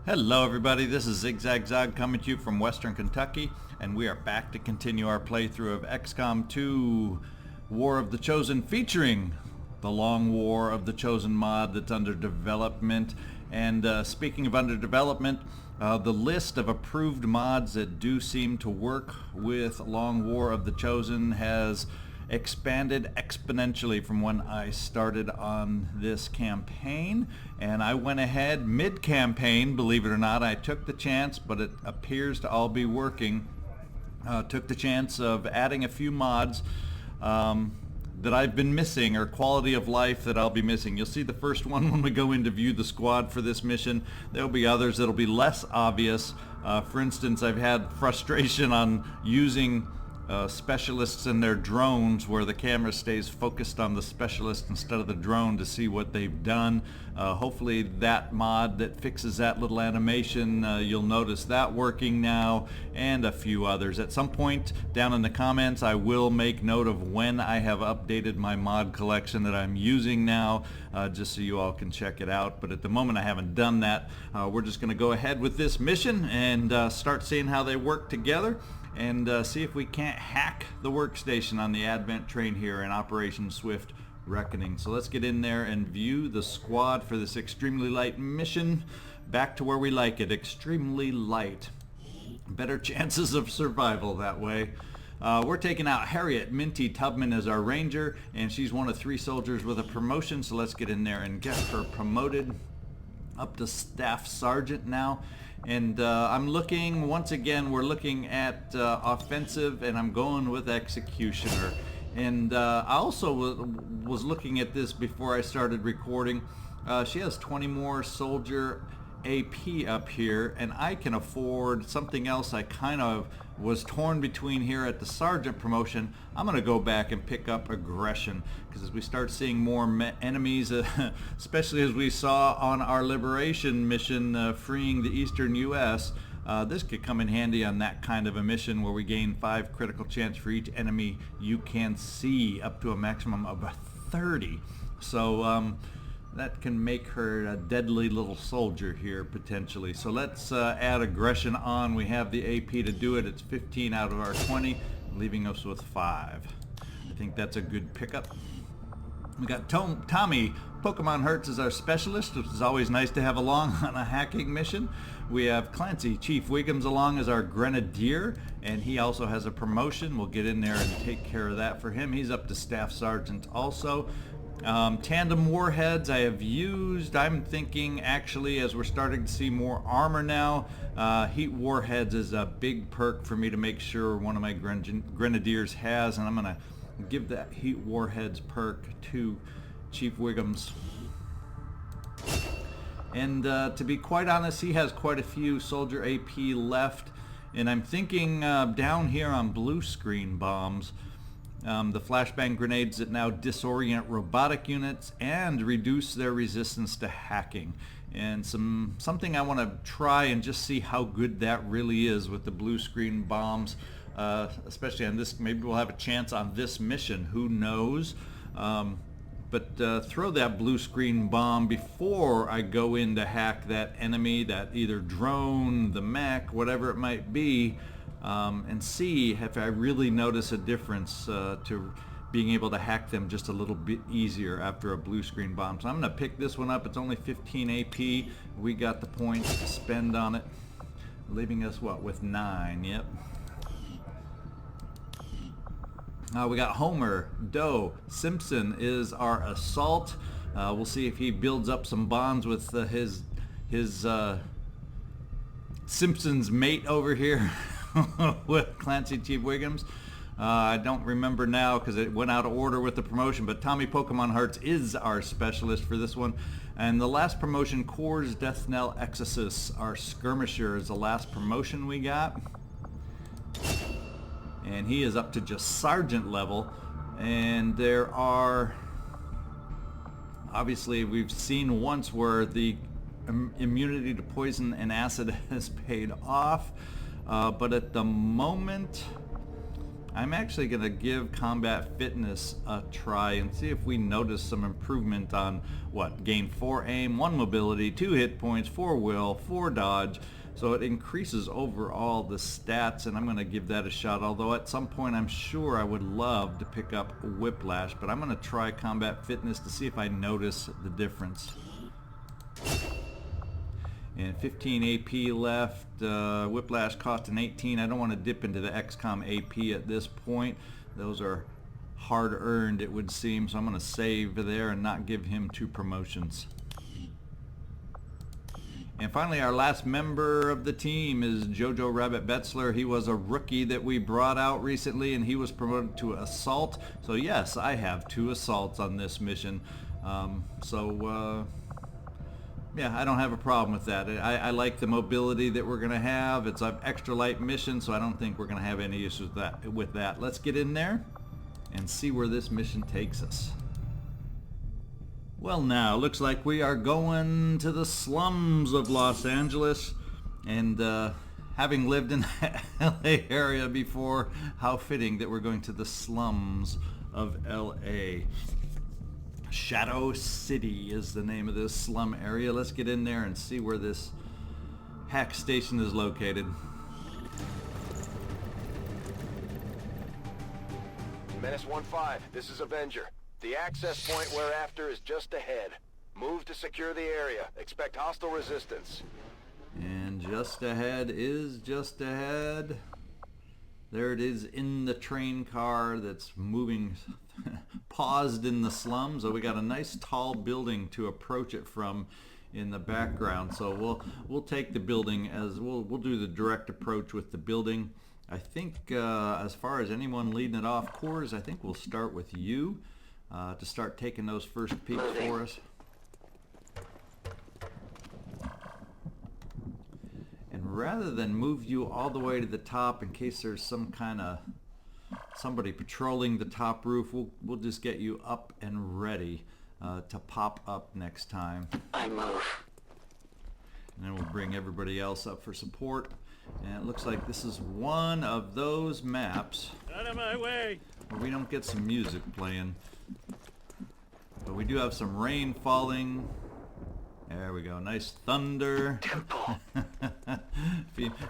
Hello everybody, this is ZigZagZog coming to you from Western Kentucky, and we are back to continue our playthrough of XCom 2 War of the Chosen, featuring the Long War of the Chosen mod that's under development. And speaking of under development, the list of approved mods that do seem to work with Long War of the Chosen has expanded exponentially from when I started on this campaign, and I went ahead mid-campaign, believe it or not. I took the chance, but it appears to all be working. Took the chance of adding a few mods that I've been missing, or quality of life that I'll be missing. You'll see the first one when we go in to view the squad for this mission. There'll be others that'll be less obvious. For instance, I've had frustration on using specialists and their drones, where the camera stays focused on the specialist instead of the drone to see what they've done. Hopefully that mod that fixes that little animation, you'll notice that working now, and a few others. At some point down in the comments I will make note of when I have updated my mod collection that I'm using now, just so you all can check it out. But at the moment I haven't done that. We're just going to go ahead with this mission and start seeing how they work together, and see if we can't hack the workstation on the Advent train here in Operation Swift Reckoning. So let's get in there and view the squad for this extremely light mission. Back to where we like it, extremely light. Better chances of survival that way. We're taking out Harriet. Minty Tubman is our ranger, and she's one of 3 soldiers with a promotion, so let's get in there and get her promoted up to staff sergeant now. And I'm looking, once again, we're looking at offensive, and I'm going with executioner. And I also was looking at this before I started recording. She has 20 more soldier AP up here, and I can afford something else. I kind of was torn between here at the sergeant promotion. I'm going to go back and pick up aggression, because as we start seeing more enemies, especially as we saw on our liberation mission freeing the eastern US, this could come in handy on that kind of a mission where we gain 5 critical chance for each enemy you can see, up to a maximum of 30. So that can make her a deadly little soldier here potentially. So let's add aggression on. We have the AP to do it. It's 15 out of our 20, leaving us with 5. I think that's a good pickup. We got Tommy Pokemon Hertz as our specialist, which is always nice to have along on a hacking mission. We have Clancy, Chief Wiggums, along as our grenadier, and he also has a promotion. We'll get in there and take care of that for him. He's up to staff sergeant also. Tandem warheads I have used. I'm thinking, actually, as we're starting to see more armor now, heat warheads is a big perk for me to make sure one of my grenadiers has, and I'm going to give that heat warheads perk to Chief Wiggums. And to be quite honest, he has quite a few soldier AP left, and I'm thinking down here on blue screen bombs, the flashbang grenades that now disorient robotic units and reduce their resistance to hacking. And something I want to try and just see how good that really is with the blue screen bombs, especially on this. Maybe we'll have a chance on this mission, who knows. But throw that blue screen bomb before I go in to hack that enemy, that either drone, the mech, whatever it might be, and see if I really notice a difference to being able to hack them just a little bit easier after a blue screen bomb. So I'm going to pick this one up. It's only 15 AP. We got the points to spend on it, leaving us, what, with 9. Yep. We got Homer, Doe, Simpson is our assault. We'll see if he builds up some bonds with his Simpson's mate over here with Clancy, Chief Wiggums. I don't remember now because it went out of order with the promotion, but Tommy Pokemon Hearts is our specialist for this one. And the last promotion, Courz, Deathknell, Exoxus, our skirmisher, is the last promotion we got. And he is up to just sergeant level. And there are, obviously we've seen once where the immunity to poison and acid has paid off, but at the moment I'm actually going to give combat fitness a try and see if we notice some improvement on what? Gain 4 aim, 1 mobility, 2 hit points, 4 will, 4 dodge. So it increases overall the stats, and I'm going to give that a shot. Although at some point I'm sure I would love to pick up Whiplash, but I'm going to try combat fitness to see if I notice the difference. And 15 AP left. Whiplash cost an 18. I don't want to dip into the XCom AP at this point. Those are hard earned, it would seem, so I'm going to save there and not give him 2 promotions. And finally, our last member of the team is JoJo Rabbit Betzler. He was a rookie that we brought out recently, and he was promoted to Assault. So yes, I have 2 assaults on this mission. Yeah, I don't have a problem with that. I like the mobility that we're going to have. It's an extra light mission, so I don't think we're going to have any issues with that. Let's get in there and see where this mission takes us. Well, now, looks like we are going to the slums of Los Angeles. And having lived in the LA area before, how fitting that we're going to the slums of LA. Shadow City is the name of this slum area. Let's get in there and see where this hack station is located. Menace 1-5, this is Avenger. The access point we're after is just ahead. Move to secure the area. Expect hostile resistance. And just ahead is just ahead. There it is in the train car that's moving, paused in the slums. So we got a nice tall building to approach it from in the background. So we'll take the building as we'll do the direct approach with the building. I think as far as anyone leading it off, Courz, I think we'll start with you to start taking those first peeks for us. And rather than move you all the way to the top in case there's some kind of somebody patrolling the top roof, we'll just get you up and ready to pop up next time. I move. And then we'll bring everybody else up for support. And it looks like this is one of those maps Out of my way! where we don't get some music playing. But we do have some rain falling. There we go. Nice thunder. Temple.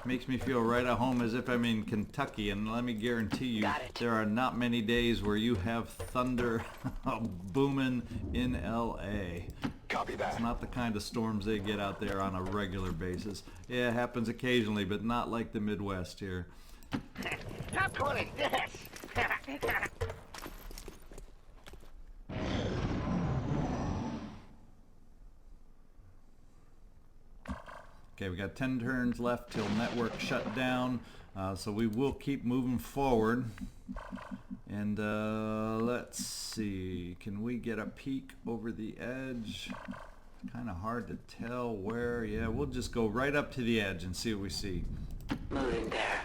Makes me feel right at home as if I'm in Kentucky. And let me guarantee you, Got it. there are not many days where you have thunder booming in LA. Copy that. It's not the kind of storms they get out there on a regular basis. Yeah, it happens occasionally, but not like the Midwest here. How cool is this? Okay, we got 10 turns left till network shut down, so we will keep moving forward. And let's see, can we get a peek over the edge? Kind of hard to tell where. Yeah, we'll just go right up to the edge and see what we see. Moving there.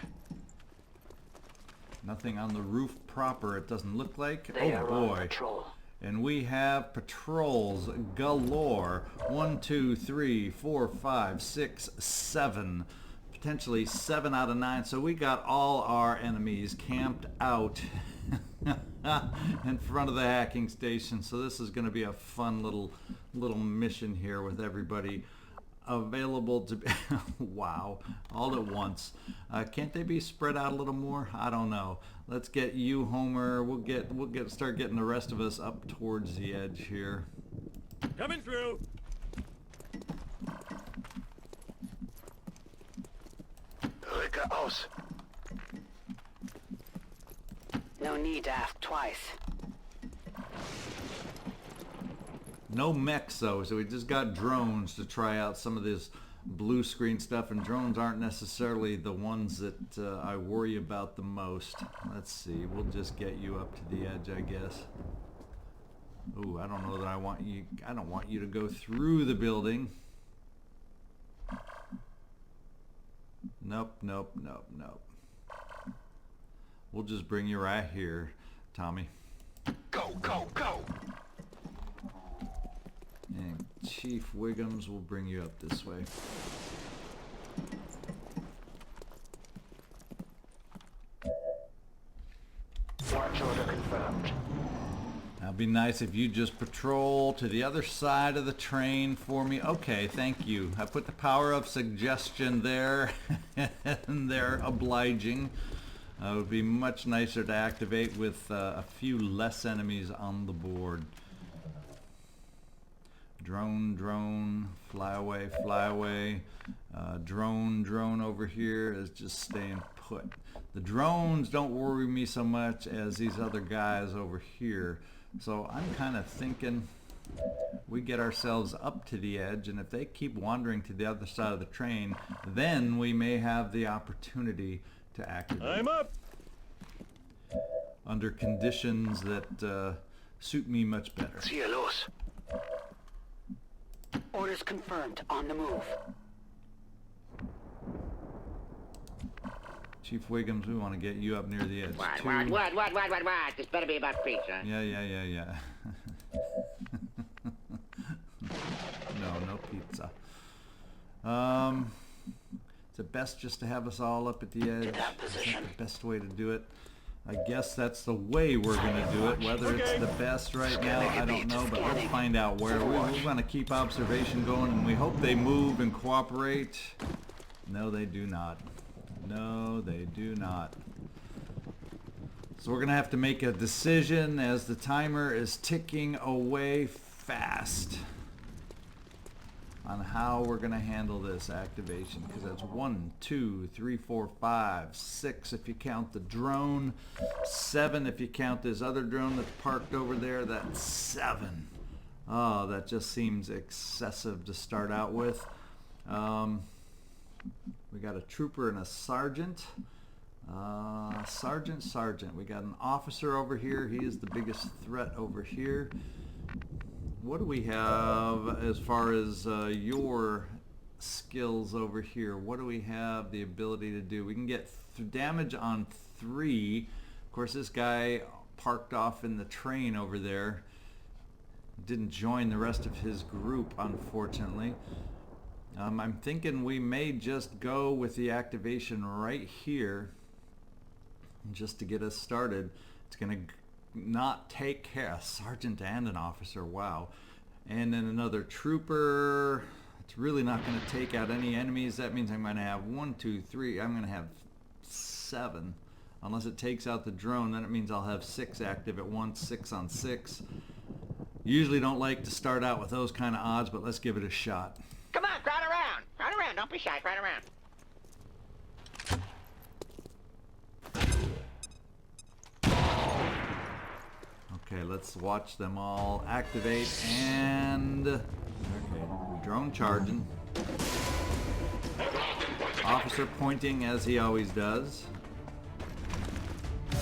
Nothing on the roof proper, it doesn't look like. They Oh are on boy. patrol. And we have patrols galore. 1, 2, 3, 4, 5, 6, 7. Potentially 7 out of 9. So we got all our enemies camped out in front of the hacking station. So this is going to be a fun little mission here with everybody available to be wow, all at once. Can't they be spread out a little more? I don't know. Let's get you, Homer. We'll start getting the rest of us up towards the edge here. Coming through! Wiggums. No need to ask twice. No mechs though, so we just got drones to try out some of this blue screen stuff, and drones aren't necessarily the ones that I worry about the most. Let's see, we'll just get you up to the edge, I guess. Ooh, I don't know that I don't want you to go through the building. Nope, nope, nope, nope. We'll just bring you right here, Tommy. Go, go, go! And Chief Wiggums will bring you up this way. It'd be nice if you just patrol to the other side of the train for me. Okay, thank you. I put the power of suggestion there, and they're obliging. It would be much nicer to activate with a few less enemies on the board. Drone, drone, fly away, fly away. Drone over here is just staying put. The drones don't worry me so much as these other guys over here. So I'm kind of thinking we get ourselves up to the edge, and if they keep wandering to the other side of the train, then we may have the opportunity to activate. I'm up. Under conditions that suit me much better. Cielos. Orders confirmed. On the move. Chief Wiggums, we want to get you up near the edge. What? This better be about pizza. Yeah. No pizza. Is it best just to have us all up at the edge? that position. Is that the best way to do it? I guess that's the way we're going to do it. Whether it's the best right now, I don't know, but let's find out where. We're going to keep observation going, and we hope they move and cooperate. No, they do not. No, they do not. So we're going to have to make a decision as the timer is ticking away fast on how we're going to handle this activation, because that's 1, 2, 3, 4, 5, 6 if you count the drone, 7 if you count this other drone that's parked over there. That's 7. Oh, that just seems excessive to start out with. We got a trooper and a sergeant. Sergeant. We got an officer over here. He is the biggest threat over here. What do we have as far as your skills over here? What do we have the ability to do? We can get damage on 3. Of course, this guy parked off in the train over there. Didn't join the rest of his group, unfortunately. I'm thinking we may just go with the activation right here just to get us started. It's going to not take care of a sergeant and an officer. Wow. And then another trooper. It's really not going to take out any enemies. That means I'm going to have 1, 2, 3. I'm going to have 7. Unless it takes out the drone, then it means I'll have 6 active at once, 6 on 6. Usually don't like to start out with those kind of odds, but let's give it a shot. Come on, crowd around. Crowd around. Don't be shy. Crowd around. Okay, let's watch them all activate and... Okay, drone charging. Officer pointing as he always does.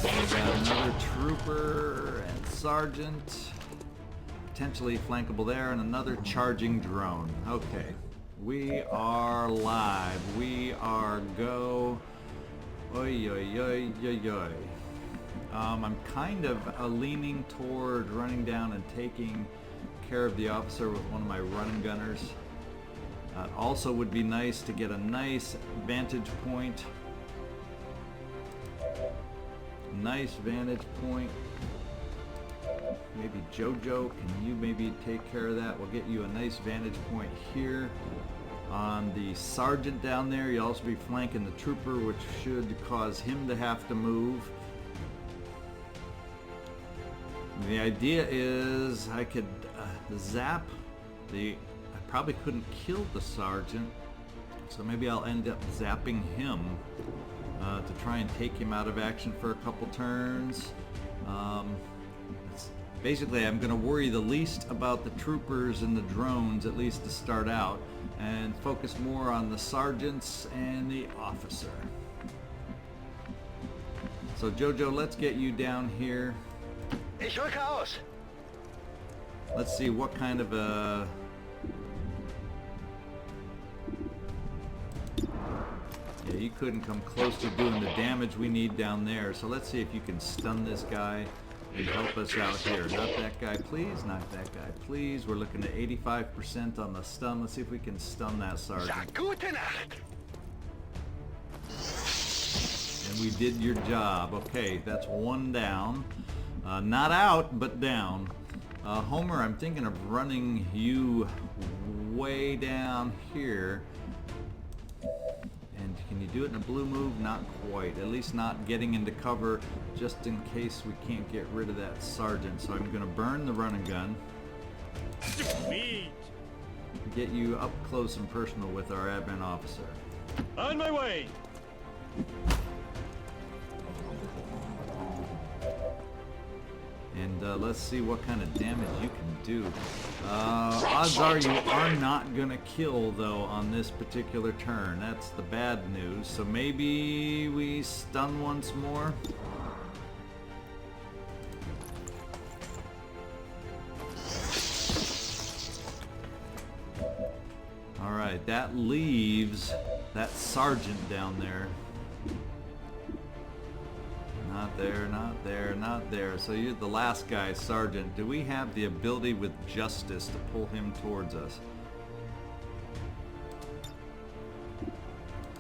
We got another trooper and sergeant. Potentially flankable there, and another charging drone. Okay, we are live. We are go. Oi, oi, oi, oi, oi. I'm kind of leaning toward running down and taking care of the officer with one of my running gunners. Also would be nice to get a nice vantage point. Nice vantage point. Maybe JoJo, can you maybe take care of that? We'll get you a nice vantage point here on the sergeant down there. You'll also be flanking the trooper, which should cause him to have to move. The idea is I could zap the... I probably couldn't kill the sergeant, so maybe I'll end up zapping him to try and take him out of action for a couple turns. Basically, I'm going to worry the least about the troopers and the drones, at least to start out, and focus more on the sergeants and the officer. So JoJo, let's get you down here. Ich rücke aus. Let's see what kind of a... Yeah, you couldn't come close to doing the damage we need down there. So let's see if you can stun this guy and help us out here. Not that guy, please. Not that guy, please. We're looking at 85% on the stun. Let's see if we can stun that sergeant. Gute Nacht. And we did your job. Okay, that's 1 down. Not out, but down. Homer, I'm thinking of running you way down here. And can you do it in a blue move? Not quite. At least not getting into cover just in case we can't get rid of that sergeant. So I'm going to burn the run and gun. Sweet. Get you up close and personal with our admin officer. On my way. And let's see what kind of damage you can do. Odds are you are not gonna kill though on this particular turn. That's the bad news. So maybe we stun once more. Alright, that leaves that sergeant down there. Not there, not there, not there. So you're the last guy, Sergeant. Do we have the ability with justice to pull him towards us?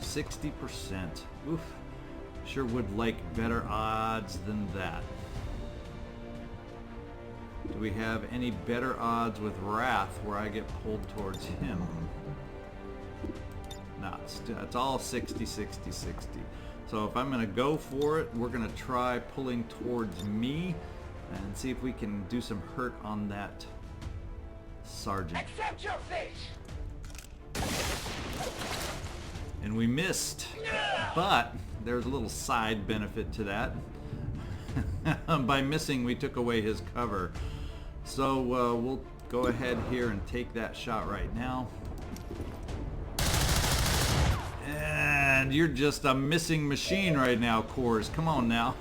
60%. Oof. Sure would like better odds than that. Do we have any better odds with Wrath where I get pulled towards him? No, it's all 60, 60, 60. So if I'm going to go for it, we're going to try pulling towards me and see if we can do some hurt on that sergeant. Accept your fate! And we missed, but there's a little side benefit to that. By missing, we took away his cover. So we'll go ahead here and take that shot right now. And you're just a missing machine right now, Courz. Come on now.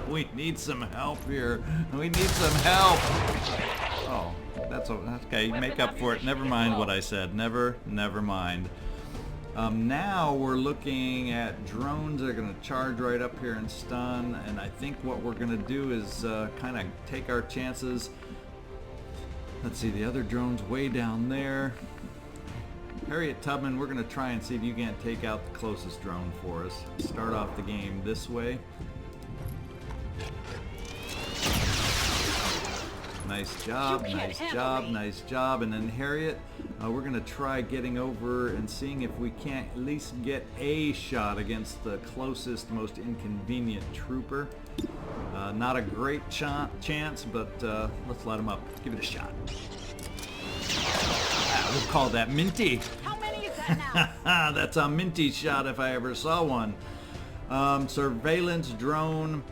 We need some help here. We need some help. Oh, that's okay. Make up for it. Never mind what I said. Never mind. Now we're looking at drones that are going to charge right up here and stun. And I think what we're going to do is kind of take our chances. Let's see, the other drone's way down there. Harriet, Tubman, we're going to try and see if you can't take out the closest drone for us. Start off the game this way. Nice job, nice job, nice job. And then Harriet, we're going to try getting over and seeing if we can't at least get a shot against the closest, most inconvenient trooper. Not a great chance, but let's let him up. Give it a shot. We'll call that Minty. How many is that now? That's a Minty shot if I ever saw one. Surveillance drone.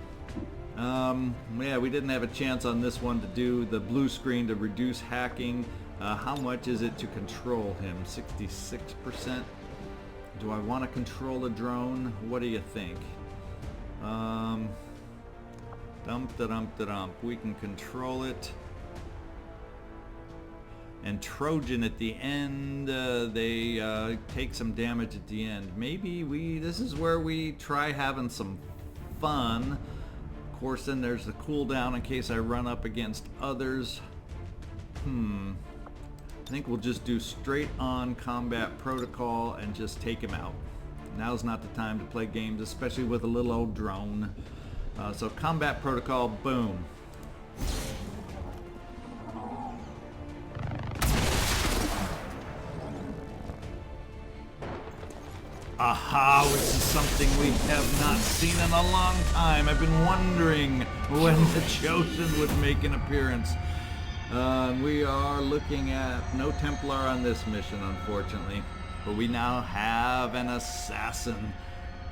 Yeah, we didn't have a chance on this one to do the blue screen to reduce hacking. How much is it to control him? 66%. Do I want to control a drone? What do you think? Dump. We can control it. And Trojan at the end, they take some damage at the end. Maybe this is where we try having some fun. Of course, then there's the cooldown in case I run up against others. I think we'll just do straight on combat protocol and just take him out. Now's not the time to play games, especially with a little old drone. So combat protocol, boom. Aha, which is something we have not seen in a long time. I've been wondering when the Chosen would make an appearance. We are looking at no Templar on this mission, unfortunately. But we now have an assassin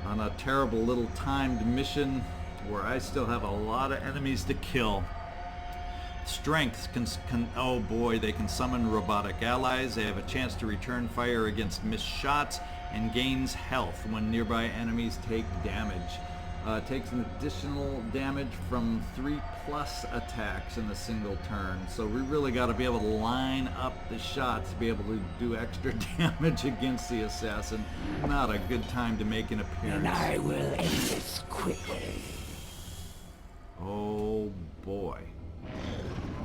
on a terrible little timed mission where I still have a lot of enemies to kill. Strength can oh boy, they can summon robotic allies. They have a chance to return fire against missed shots and gains health when nearby enemies take damage. Takes an additional damage from 3+ attacks in a single turn. So we really got to be able to line up the shots to be able to do extra damage against the assassin. Not a good time to make an appearance. And I will end this quickly. Oh boy.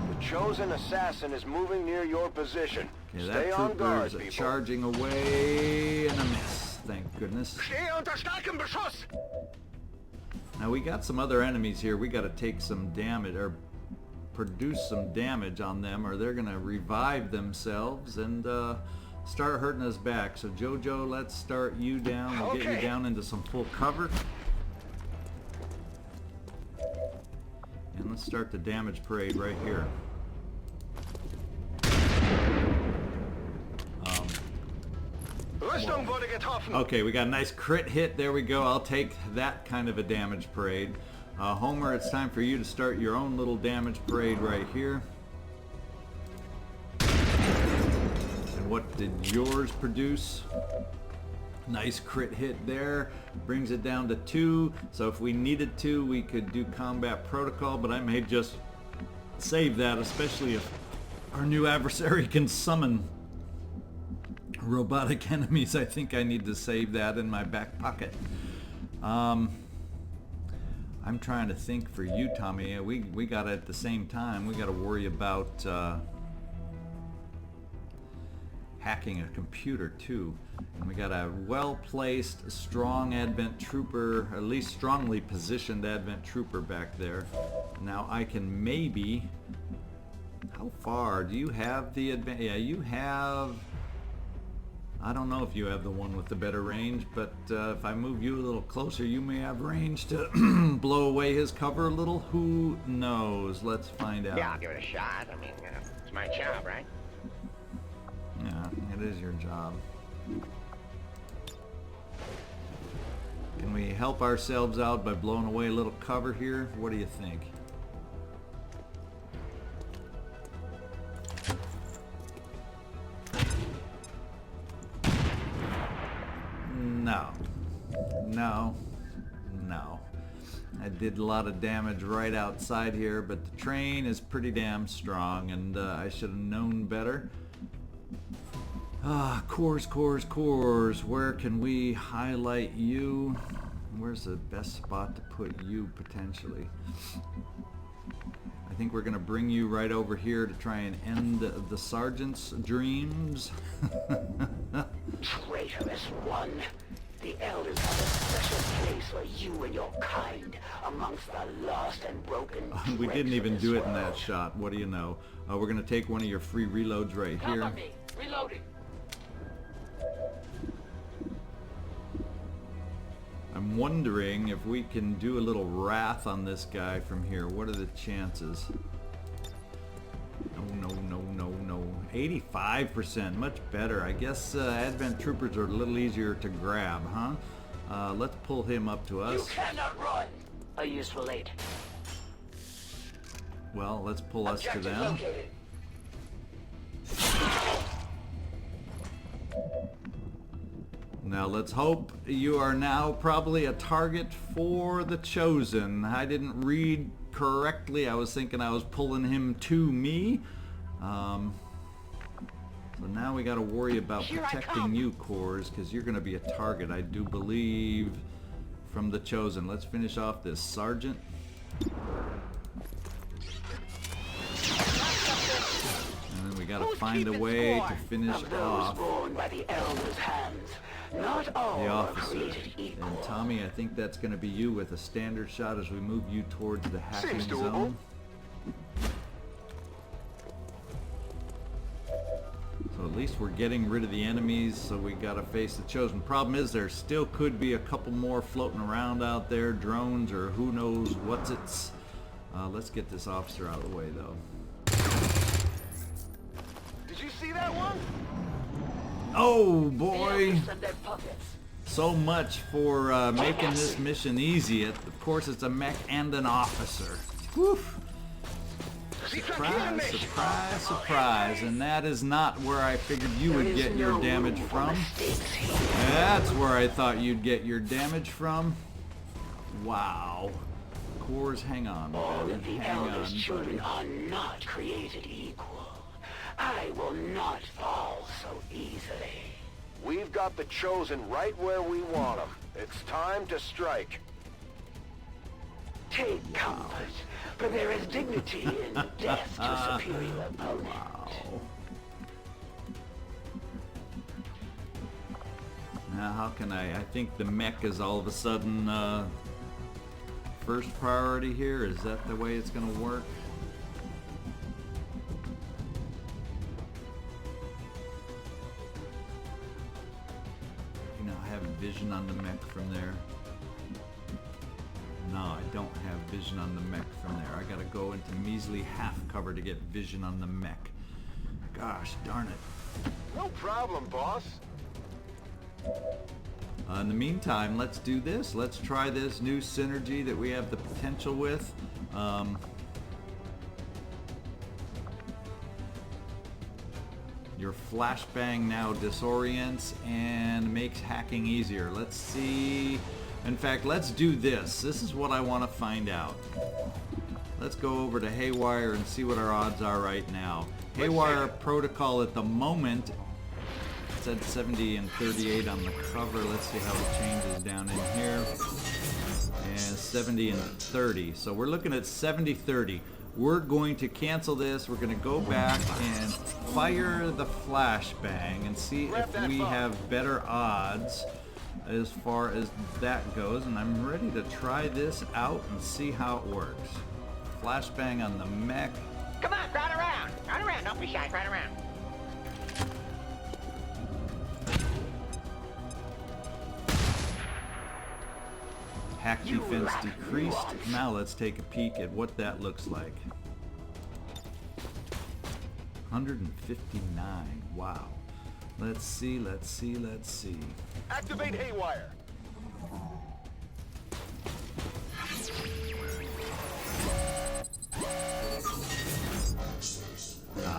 The Chosen assassin is moving near your position. Okay, Stay that on guard, trooper's people. charging away and a miss. Thank goodness. Stehe unter starkem Beschuss! Now we got some other enemies here. We got to take some damage or produce some damage on them, or they're gonna revive themselves and start hurting us back. So JoJo, let's start you down. We'll get you down into some full cover. And let's start the damage parade right here. Okay, we got a nice crit hit. There we go. I'll take that kind of a damage parade. Homer, it's time for you to start your own little damage parade right here. And what did yours produce? Nice crit hit there. Brings it down to 2. So if we needed to, we could do combat protocol, but I may just save that, especially if our new adversary can summon robotic enemies. I think I need to save that in my back pocket. I'm trying to think for you, Tommy. We got at the same time, we got to worry about hacking a computer too. And we got a well-placed, strong Advent Trooper, at least strongly positioned Advent Trooper back there. Now I can maybe... How far? Do you have the advent? Yeah, you have... I don't know if you have the one with the better range, but if I move you a little closer, you may have range to blow away his cover a little. Who knows? Let's find out. Yeah, I'll give it a shot. I mean, it's my job, right? Yeah, it is your job. Can we help ourselves out by blowing away a little cover here? What do you think? No. No. No. I did a lot of damage right outside here, but the train is pretty damn strong, and I should have known better. Courz. Where can we highlight you? Where's the best spot to put you, potentially? I think we're going to bring you right over here to try and end the Sergeant's dreams. Traitorous one. The elders have a special place for you and your kind amongst the lost and broken. We didn't even do it in that world. shot. What do you know? We're going to take one of your free reloads right here. Cover me. Reloading. I'm wondering if we can do a little wrath on this guy from here. What are the chances? No. 85%, much better. I guess Advent Troopers are a little easier to grab, huh? Let's pull him up to You us. cannot run. A useful aid. Well, let's pull us to Objective them. located. Now let's hope you are now probably a target for the Chosen. I didn't read correctly. I was thinking I was pulling him to me. So now we got to worry about Here I protecting come. you, Courz, because you're going to be a target, I do believe, from the Chosen. Let's finish off this Sergeant. And then we got to find a way to finish Of those off born by the elders' hands. Not all the are officer. created equal. And Tommy, I think that's going to be you with a standard shot as we move you towards the hacking Seems doable. zone. So at least we're getting rid of the enemies, so we got to face the Chosen. Problem is there still could be a couple more floating around out there, drones or who knows what's it's. Let's get this officer out of the way though. Did you see that one? Oh The boy! elders and their puppets. So much for making this mission easy. Of course, it's a mech and an officer. Woof. Surprise, surprise, surprise. And that is not where I figured you would get your damage from. That's where I thought you'd get your damage from. Wow. Courz, hang on, All buddy. of the Hang elders' on, children buddy. are not created equal. I will not fall so easily. We've got the Chosen right where we want them. It's time to strike. Take comfort, for there is dignity in death to superior opponent. Wow. Now, how can I think the mech is all of a sudden first priority here. Is that the way it's going to work? mech from there. No, I don't have vision on the mech from there. I gotta go into measly half cover to get vision on the mech. Gosh darn it. No problem, boss. In the meantime, let's do this. Let's try this new synergy that we have the potential with. Your flashbang now disorients and makes hacking easier. Let's see. In fact, let's do this. This is what I want to find out. Let's go over to Haywire and see what our odds are right now. Haywire protocol at the moment, it said 70 and 38 on the cover. Let's see how it changes down in here. And 70 and 30. So we're looking at 70-30. We're going to cancel this. We're going to go back and fire the flashbang and see if we have better odds as far as that goes. And I'm ready to try this out and see how it works. Flashbang on the mech. Come on, crowd around. Crowd around. Don't be shy. Crowd around. Hack defense decreased. Now let's take a peek at what that looks like. 159. Wow. Let's see. Activate Haywire.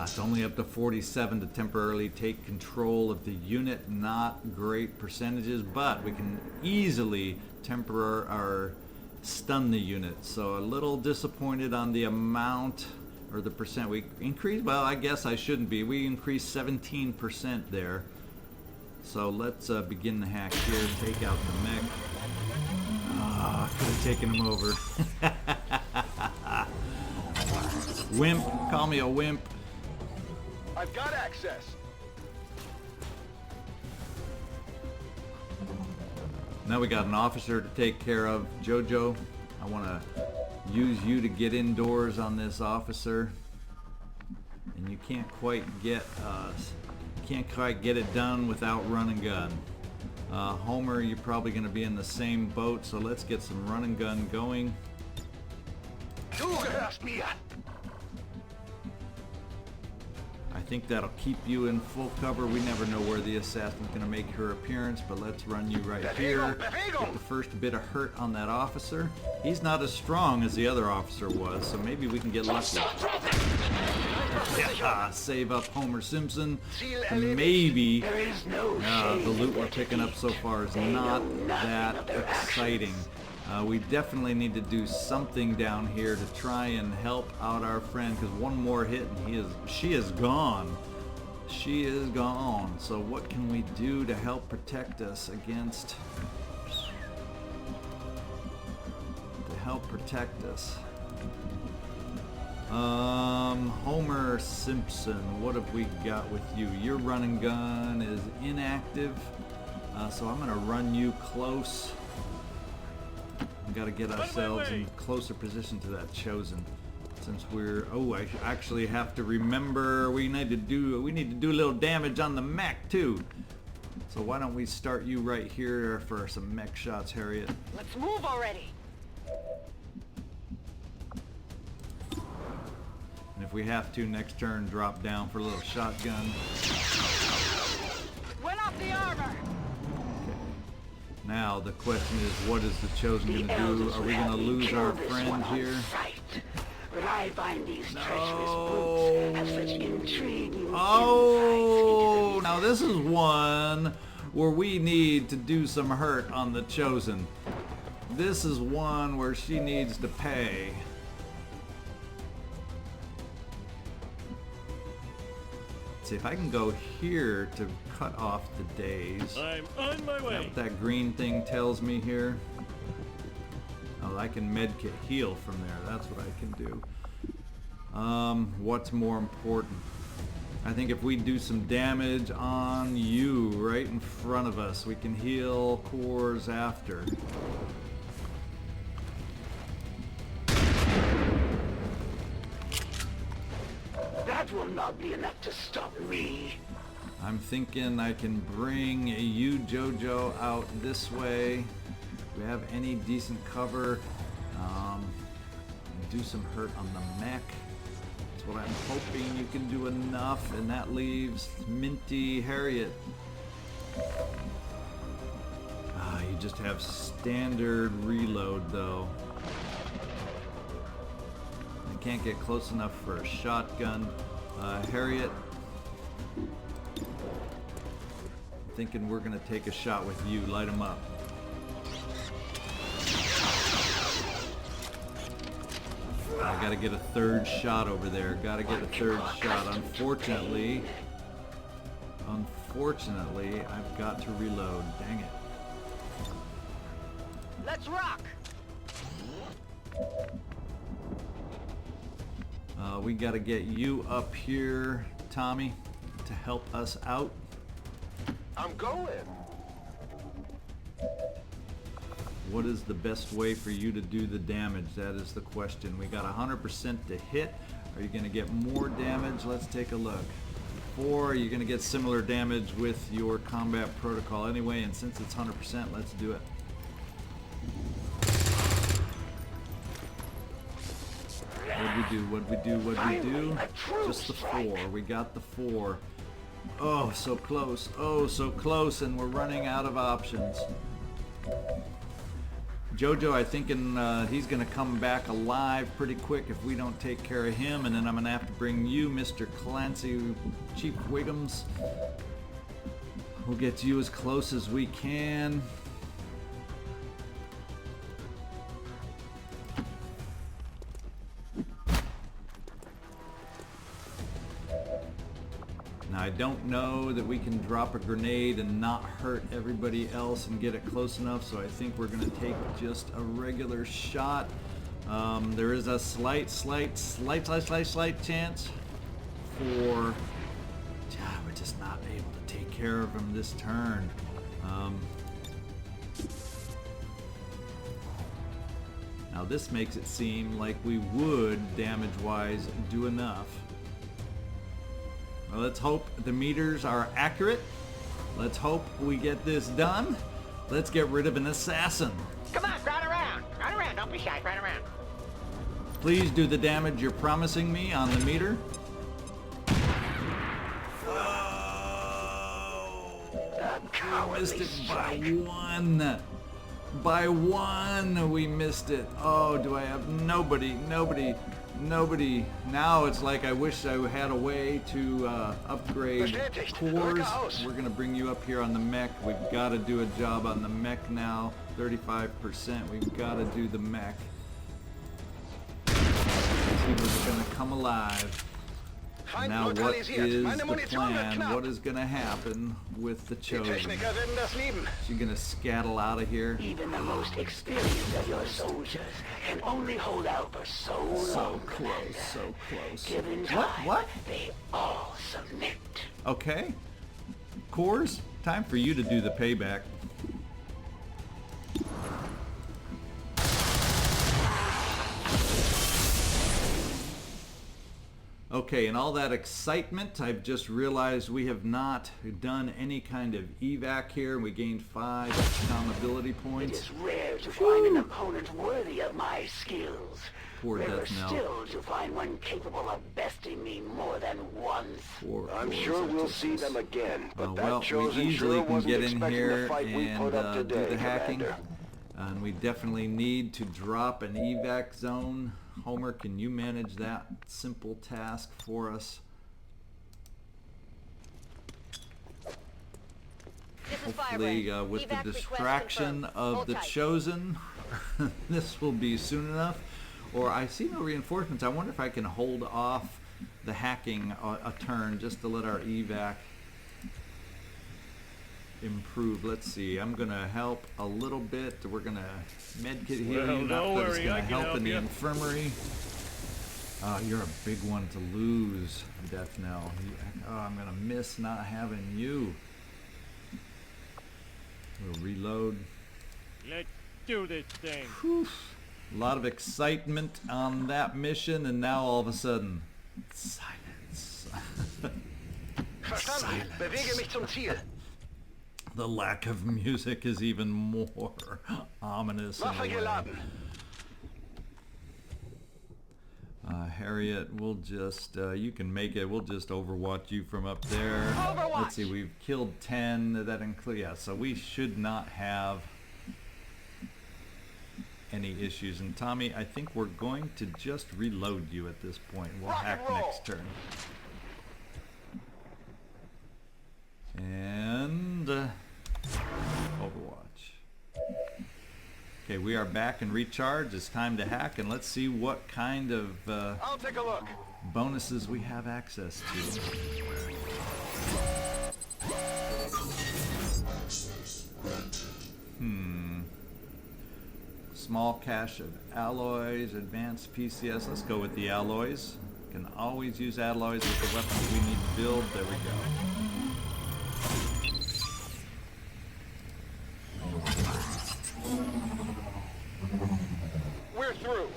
It's only up to 47 to temporarily take control of the unit. Not great percentages, but we can easily temporarily or stun the unit. So a little disappointed on the amount or the percent we increased. Well, I guess I shouldn't be. We increased 17% there. So let's begin the hack here. Take out the mech. Could have taken him over. Wimp. Call me a wimp. I've got access. Now we got an officer to take care of. JoJo, I want to use you to get indoors on this officer. And you can't quite get it done without run and gun. Homer, you're probably going to be in the same boat, so let's get some run and gun going. I think that'll keep you in full cover. We never know where the assassin's going to make her appearance, but let's run you right here. Get the first bit of hurt on that officer. He's not as strong as the other officer was, so maybe we can get lucky. Yeah, save up Homer Simpson. And maybe the loot we're picking up so far is not that exciting. We definitely need to do something down here to try and help out our friend, because one more hit and she is gone. She is gone. So what can we do to help protect us against? Homer Simpson, what have we got with you? Your run and gun is inactive, so I'm gonna run you close. We got to get ourselves in closer position to that chosen, since we're. Oh, I actually have to remember we need to do a little damage on the mech too. So why don't we start you right here for some mech shots, Harriet? Let's move already. And if we have to, next turn, drop down for a little shotgun. Went off the armor. Now the question is, what is the chosen going to do? Are we going to lose our friend here? But I find these treacherous brutes have such intriguing Oh, now this is one where we need to do some hurt on the chosen. This is one where she needs to pay. Let's see if I can go here to cut off the days. I'm on my way. What that green thing tells me here. Oh, I can medkit heal from there. That's what I can do. What's more important? I think if we do some damage on you right in front of us, we can heal Courz after. That will not be enough to stop me. I'm thinking I can bring you, JoJo, out this way. Do we have any decent cover? Do some hurt on the mech. That's what I'm hoping you can do enough, and that leaves Minty, Harriet. You just have standard reload though. I can't get close enough for a shotgun. Harriet, I'm thinking we're gonna take a shot with you. Light them up. I gotta get a third shot over there. Gotta get a third shot. Unfortunately, I've got to reload. Dang it. Let's rock. We gotta get you up here, Tommy, to help us out. I'm going. What is the best way for you to do the damage? That is the question. We got 100% to hit. Are you going to get more damage? Let's take a look. Or you're going to get similar damage with your combat protocol anyway, and since it's 100%, let's do it. What'd we do? Just the 4. We got the 4. Oh, so close. Oh, so close, and we're running out of options. JoJo, I think he's going to come back alive pretty quick if we don't take care of him, and then I'm going to have to bring you, Mr. Clancy, Chief Wiggums. We'll get you as close as we can. Now, I don't know that we can drop a grenade and not hurt everybody else and get it close enough, so I think we're going to take just a regular shot. There is a slight chance for... we're just not able to take care of him this turn. Now this makes it seem like we would, damage-wise, do enough. Well, let's hope the meters are accurate. Let's hope we get this done. Let's get rid of an assassin. Come on, crowd around. Crowd around. Don't be shy. Crowd around. Please do the damage you're promising me on the meter. We missed it by 1. By 1 we missed it. Oh, do I have nobody. Now it's like I wish I had a way to upgrade Courz. We're going to bring you up here on the mech. We've got to do a job on the mech now. 35%. We've got to do the mech. See what's going to come alive. Now what is the plan? What is going to happen with the Chosen? She's going to scatter out of here? Even the most experienced of your soldiers can only hold out for so long. So close, so close. Given time, What? they all submit. Okay. Courz, time for you to do the payback. Okay, in all that excitement, I've just realized we have not done any kind of evac here. We gained 5 Compatibility It points. is rare to find an opponent worthy of my skills. Poor Rarer Deathknell. still to find one capable of besting me more than once. I'm sure we'll see them again, but well, that Chosen we easily sure can wasn't get in expecting here the fight we put up and today, do the hacking. Commander. And we definitely need to drop an evac zone. Homer, can you manage that simple task for us? Hopefully, with the distraction of the Chosen, this will be soon enough. Or I see no reinforcements. I wonder if I can hold off the hacking a turn just to let our evac improve. Let's see. I'm gonna help a little bit. We're gonna medkit heal Well, you. don't Not that it's worry, gonna I can help help in the you. infirmary. You're a big one to lose, Deathknell. I'm gonna miss not having you. We'll reload. Let's do this thing. Whew. A lot of excitement on that mission, and now all of a sudden, silence. Verstanden. Bewege mich zum Ziel. The lack of music is even more ominous. in a Waffe way. geladen. Harriet, we'll just, you can make it. We'll just overwatch you from up there. Overwatch. Let's see, we've killed 10. That includes, yeah, so we should not have any issues. And Tommy, I think we're going to just reload you at this point. We'll Rock and hack roll. next turn. And Overwatch. Okay, we are back and recharged. It's time to hack, and let's see what kind of I'll take a look. bonuses we have access to. Small cache of alloys, advanced PCS. Let's go with the alloys. Can always use alloys with the weapons we need to build. There we go. We're through.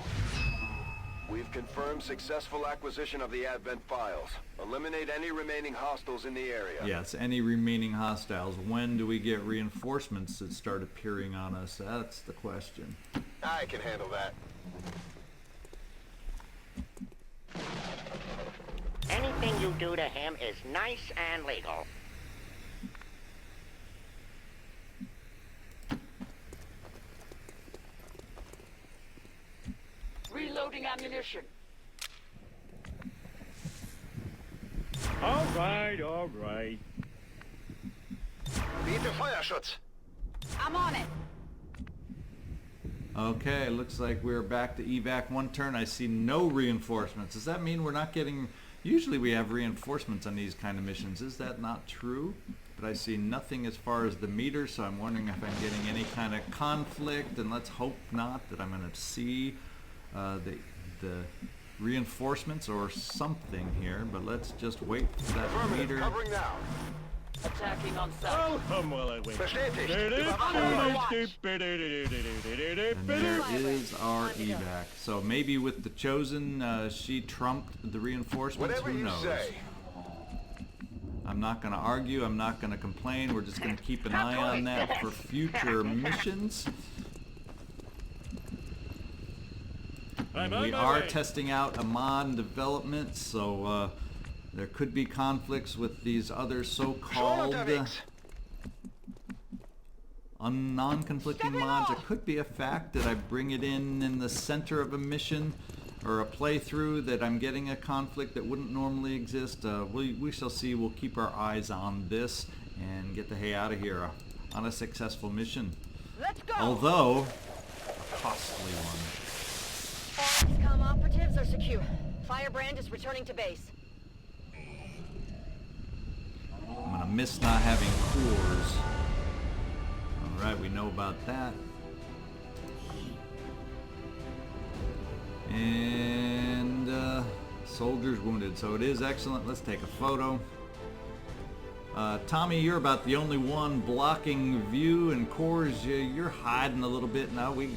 We've confirmed successful acquisition of the Advent files. Eliminate any remaining hostiles in the area. Yes, any remaining hostiles. When do we get reinforcements that start appearing on us? That's the question. I can handle that. Anything you do to him is nice and legal. Reloading ammunition. All right, all right. Biete Feuerschutz. I'm on it. Okay, looks like we're back to evac one turn. I see no reinforcements. Does that mean we're not getting... Usually we have reinforcements on these kind of missions. Is that not true? But I see nothing as far as the meter, so I'm wondering if I'm getting any kind of conflict, and let's hope not, that I'm going to see the reinforcements or something here. But let's just wait for that Affirmative. meter. Covering now. Attacking on sight. I'll come while I wait. Bestätigt. And there is our evac. So maybe with the Chosen, she trumped the reinforcements. Whatever Who you knows? say. I'm not going to argue. I'm not going to complain. We're just going to keep an eye on that for future missions. I'm And on we my are way. testing out a mod in development, so there could be conflicts with these other Schon so-called unterwegs. non-conflicting mods. It could be a fact that I bring it in the center of a mission or a playthrough that I'm getting a conflict that wouldn't normally exist. We shall see. We'll keep our eyes on this and get the hay out of here on a successful mission. Let's go. Although a costly one. XCom operatives are secure. Firebrand is returning to base. I'm gonna miss not having Courz. Alright, we know about that. And soldiers wounded, so it is excellent. Let's take a photo. Tommy, you're about the only one blocking view, and Courz, you're hiding a little bit now. We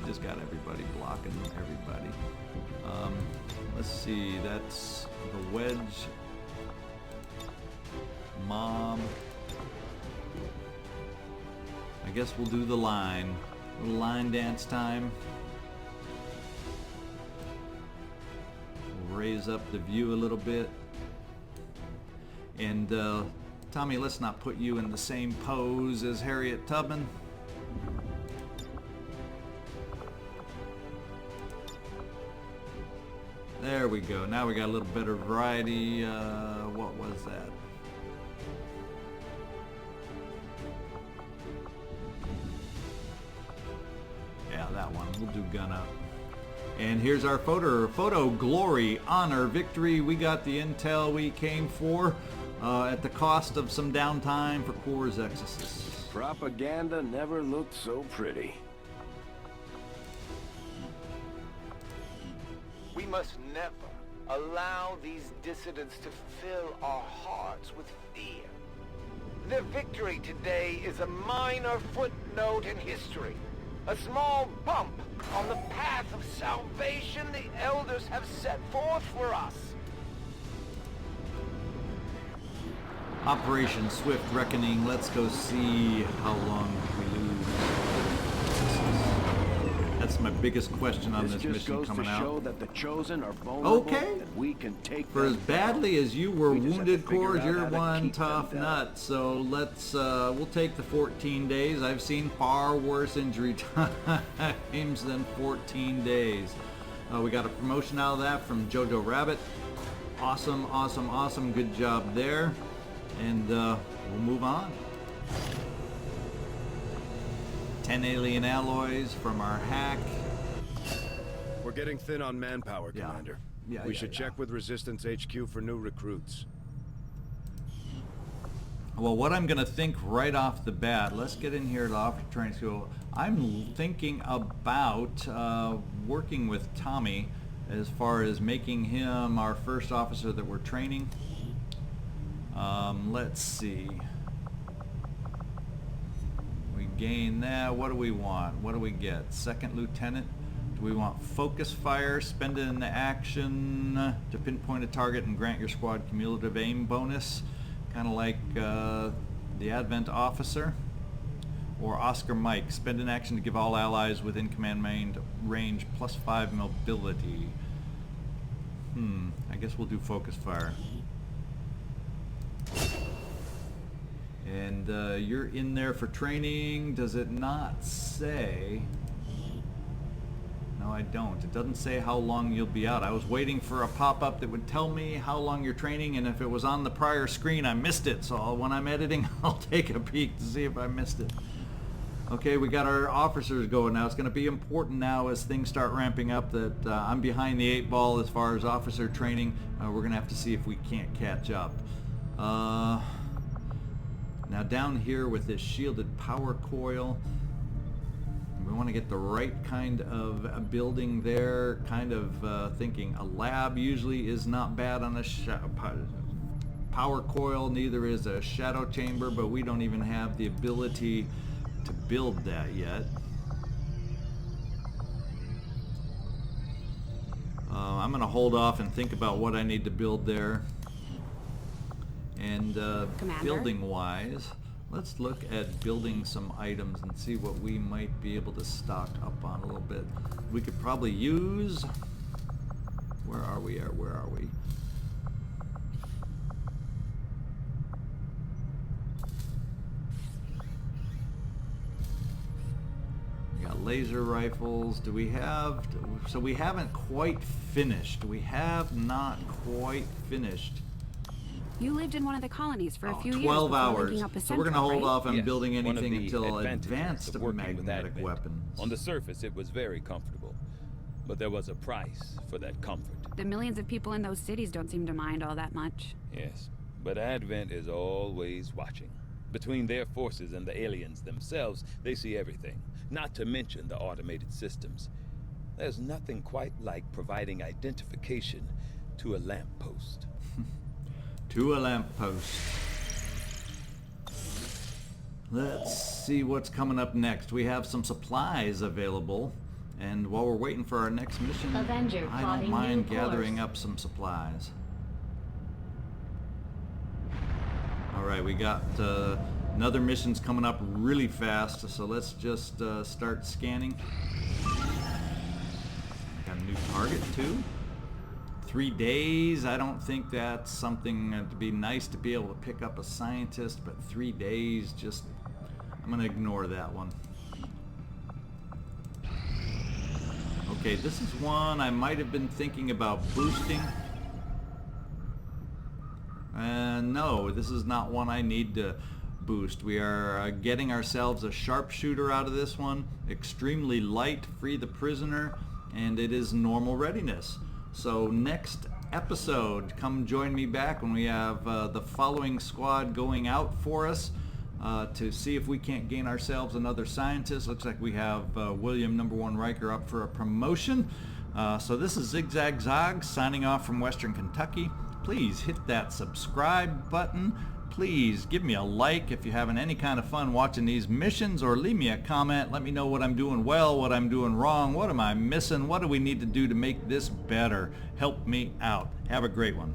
just got everybody blocking everybody. Let's see, that's the wedge. Mom. I guess we'll do the line. Little line dance time. We'll raise up the view a little bit. And Tommy, let's not put you in the same pose as Harriet Tubman. There we go. Now we got a little better variety. What was that? Yeah, that one. We'll do gun up. And here's our photo. Glory, honor, victory. We got the intel we came for at the cost of some downtime for Courz Exoxus. Propaganda never looked so pretty. We must never allow these dissidents to fill our hearts with fear. Their victory today is a minor footnote in history. A small bump on the path of salvation the elders have set forth for us. Operation Swift Reckoning. Let's go see how long we lose. That's my biggest question on this mission coming out. Show that the Chosen are vulnerable, okay. and we can take For as them badly as you were We just have wounded, to figure Courz, out you're how to one keep them tough down. nut. So let's, we'll take the 14 days. I've seen far worse injury times than 14 days. We got a promotion out of that from JoJo Rabbit. Awesome, awesome, awesome. Good job there. And we'll move on. 10 alien alloys from our hack. We're getting thin on manpower, Yeah. Commander. Yeah, We yeah, should yeah. check with Resistance HQ for new recruits. Well, what I'm going to think right off the bat, let's get in here to Officer Training School. I'm thinking about working with Tommy as far as making him our first officer that we're training. Let's see. We gain that. What do we want? What do we get? Second lieutenant. Do we want focus fire, spend it in the action to pinpoint a target and grant your squad cumulative aim bonus? Kind of like the Advent officer. Or Oscar Mike, spend an action to give all allies within command range +5 mobility. I guess we'll do focus fire. And you're in there for training. Does it not say? No, I don't. It doesn't say how long you'll be out. I was waiting for a pop-up that would tell me how long you're training, and if it was on the prior screen, I missed it. So when I'm editing, I'll take a peek to see if I missed it. Okay, we got our officers going now. It's going to be important now as things start ramping up that I'm behind the 8 ball as far as officer training. We're going to have to see if we can't catch up. Now down here with this shielded power coil, we want to get the right kind of a building there, kind of thinking a lab usually is not bad on a power coil, neither is a shadow chamber, but we don't even have the ability to build that yet. I'm going to hold off and think about what I need to build there. And building wise, let's look at building some items and see what we might be able to stock up on a little bit. We could probably use, where are we? We got laser rifles. Do we have, so we haven't quite finished. We have not quite finished. You lived in one of the colonies for a few 12 years hours. linking up a So we're going to central, hold right? off on Yes, building one of anything the until advantages advanced of working with magnetic Advent. weapons. On the surface, it was very comfortable, but there was a price for that comfort. The millions of people in those cities don't seem to mind all that much. Yes, but Advent is always watching. Between their forces and the aliens themselves, they see everything, not to mention the automated systems. There's nothing quite like providing identification to a lamppost. To a lamppost. Let's see what's coming up next. We have some supplies available, and while we're waiting for our next mission, Avenger I don't plotting mind new gathering course. up some supplies. Alright, we got another mission's coming up really fast, so let's just start scanning. Got a new target too. 3 days, I don't think that's something to be nice to be able to pick up a scientist, but 3 days, just, I'm going to ignore that one. Okay, this is one I might have been thinking about boosting. No, this is not one I need to boost. We are getting ourselves a sharpshooter out of this one. Extremely light, free the prisoner, and it is normal readiness. So next episode, come join me back when we have the following squad going out for us to see if we can't gain ourselves another scientist. Looks like we have William #1 Riker up for a promotion. So this is ZigZagZog signing off from Western Kentucky. Please hit that subscribe button. Please give me a like if you're having any kind of fun watching these missions, or leave me a comment. Let me know what I'm doing well, what I'm doing wrong, what am I missing, what do we need to do to make this better. Help me out. Have a great one.